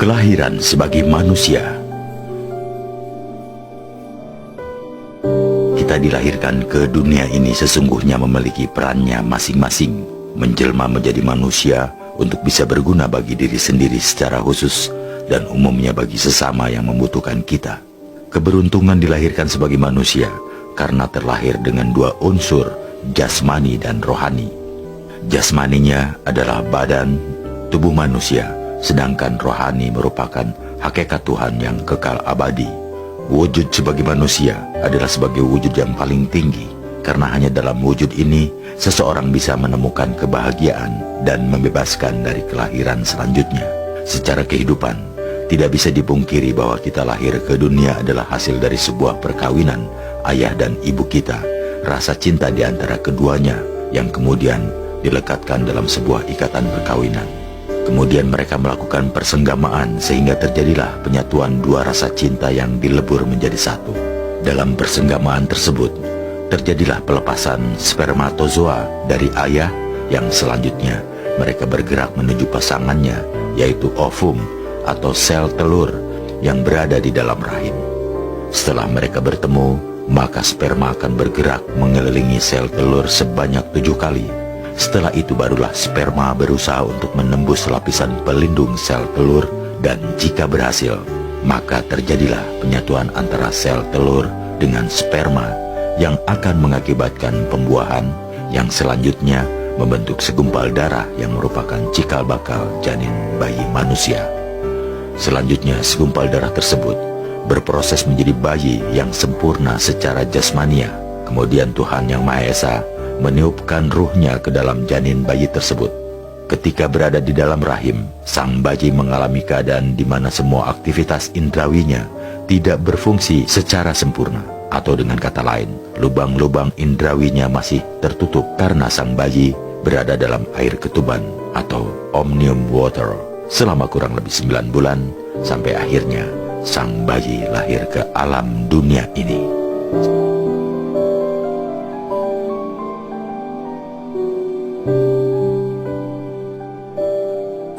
Kelahiran sebagai manusia. Kita dilahirkan ke dunia ini sesungguhnya memiliki perannya masing-masing, menjelma menjadi manusia untuk bisa berguna bagi diri sendiri secara khusus dan umumnya bagi sesama yang membutuhkan kita. Keberuntungan dilahirkan sebagai manusia karena terlahir dengan dua unsur, jasmani dan rohani. Jasmaninya adalah badan, tubuh manusia, sedangkan rohani merupakan hakikat Tuhan yang kekal abadi. Wujud sebagai manusia adalah sebagai wujud yang paling tinggi, karena hanya dalam wujud ini seseorang bisa menemukan kebahagiaan dan membebaskan dari kelahiran selanjutnya. Secara kehidupan, tidak bisa dipungkiri bahwa kita lahir ke dunia adalah hasil dari sebuah perkawinan ayah dan ibu kita, rasa cinta di antara keduanya yang kemudian dilekatkan dalam sebuah ikatan perkawinan. Kemudian mereka melakukan persenggamaan sehingga terjadilah penyatuan dua rasa cinta yang dilebur menjadi satu. Dalam persenggamaan tersebut, terjadilah pelepasan spermatozoa dari ayah yang selanjutnya mereka bergerak menuju pasangannya, yaitu ovum atau sel telur yang berada di dalam rahim. Setelah mereka bertemu, maka sperma akan bergerak mengelilingi sel telur sebanyak 7 kali. Setelah itu barulah sperma berusaha untuk menembus lapisan pelindung sel telur, dan jika berhasil, maka terjadilah penyatuan antara sel telur dengan sperma yang akan mengakibatkan pembuahan yang selanjutnya membentuk segumpal darah yang merupakan cikal bakal janin bayi manusia. Selanjutnya segumpal darah tersebut berproses menjadi bayi yang sempurna secara jasmania. Kemudian Tuhan Yang Maha Esa meniupkan ruhnya ke dalam janin bayi tersebut. Ketika berada di dalam rahim, sang bayi mengalami keadaan di mana semua aktivitas indrawinya tidak berfungsi secara sempurna. Atau dengan kata lain, lubang-lubang indrawinya masih tertutup karena sang bayi berada dalam air ketuban atau omnium water selama kurang lebih 9 bulan, sampai akhirnya sang bayi lahir ke alam dunia ini.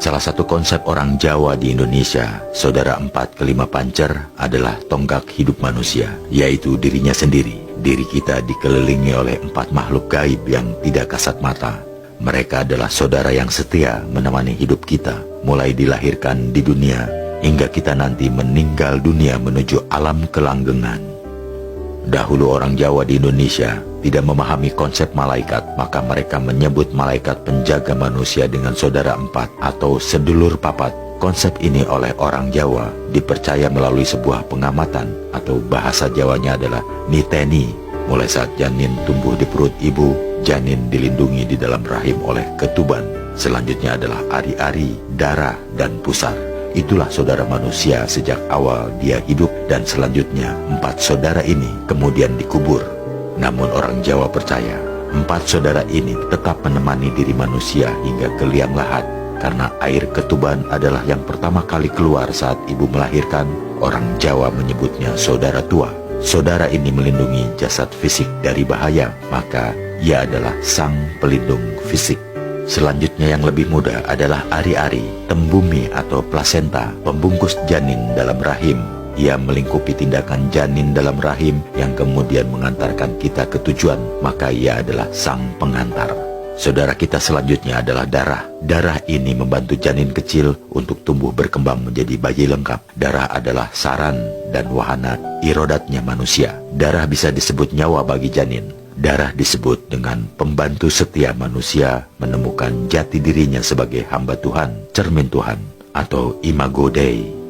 Salah satu konsep orang Jawa di Indonesia, saudara 4 ke 5 pancer, adalah tonggak hidup manusia, yaitu dirinya sendiri. Diri kita dikelilingi oleh 4 makhluk gaib yang tidak kasat mata. Mereka adalah saudara yang setia menemani hidup kita, mulai dilahirkan di dunia, hingga kita nanti meninggal dunia menuju alam kelanggengan. Dahulu orang Jawa di Indonesia tidak memahami konsep malaikat, maka mereka menyebut malaikat penjaga manusia dengan saudara 4 atau sedulur papat. Konsep ini oleh orang Jawa dipercaya melalui sebuah pengamatan, atau bahasa Jawanya adalah niteni. Mulai saat janin tumbuh di perut ibu, janin dilindungi di dalam rahim oleh ketuban. Selanjutnya adalah ari-ari, darah, dan pusar. Itulah saudara manusia sejak awal dia hidup, dan selanjutnya 4 saudara ini kemudian dikubur. Namun orang Jawa percaya 4 saudara ini tetap menemani diri manusia hingga ke liang lahat, karena air ketuban adalah yang pertama kali keluar saat ibu melahirkan. Orang Jawa menyebutnya saudara tua. Saudara ini melindungi jasad fisik dari bahaya, maka ia adalah sang pelindung fisik. Selanjutnya yang lebih mudah adalah ari-ari, tembumi atau plasenta, pembungkus janin dalam rahim. Ia melingkupi tindakan janin dalam rahim yang kemudian mengantarkan kita ke tujuan, maka ia adalah sang pengantar. Saudara kita selanjutnya adalah darah. Darah ini membantu janin kecil untuk tumbuh berkembang menjadi bayi lengkap. Darah adalah saran dan wahana irodatnya manusia. Darah bisa disebut nyawa bagi janin. Darah disebut dengan pembantu setia manusia menemukan jati dirinya sebagai hamba Tuhan, cermin Tuhan, atau imago Dei.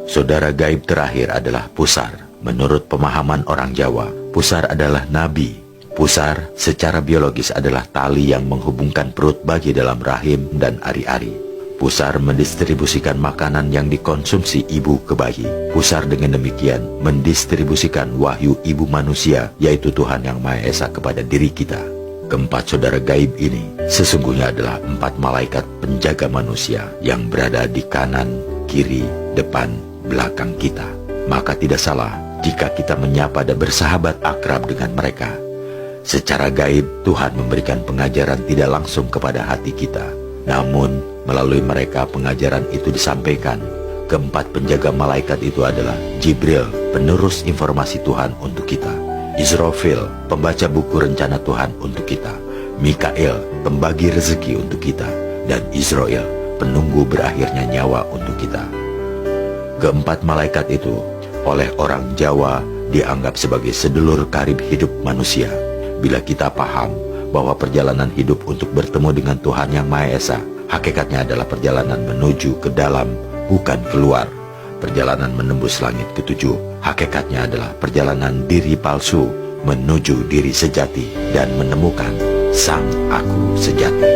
Saudara gaib terakhir adalah pusar. Menurut pemahaman orang Jawa, pusar adalah nabi. Pusar secara biologis adalah tali yang menghubungkan perut bayi dalam rahim dan ari-ari. Pusar mendistribusikan makanan yang dikonsumsi ibu ke bayi. Pusar dengan demikian mendistribusikan wahyu ibu manusia, yaitu Tuhan Yang Maha Esa, kepada diri kita. Keempat saudara gaib ini sesungguhnya adalah 4 malaikat penjaga manusia yang berada di kanan, kiri, depan, belakang kita. Maka tidak salah jika kita menyapa dan bersahabat akrab dengan mereka. Secara gaib, Tuhan memberikan pengajaran tidak langsung kepada hati kita. Namun, melalui mereka pengajaran itu disampaikan Keempat penjaga malaikat itu adalah Jibril, penerus informasi Tuhan untuk kita; Israfil, pembaca buku rencana Tuhan untuk kita; Mikael, pembagi rezeki untuk kita; dan Israel, penunggu berakhirnya nyawa untuk kita. Keempat malaikat itu oleh orang Jawa dianggap sebagai sedulur karib hidup manusia. Bila kita paham bahwa perjalanan hidup untuk bertemu dengan Tuhan Yang Maha Esa hakikatnya adalah perjalanan menuju ke dalam, bukan keluar. Perjalanan menembus langit ketujuh hakikatnya adalah perjalanan diri palsu menuju diri sejati dan menemukan Sang Aku Sejati.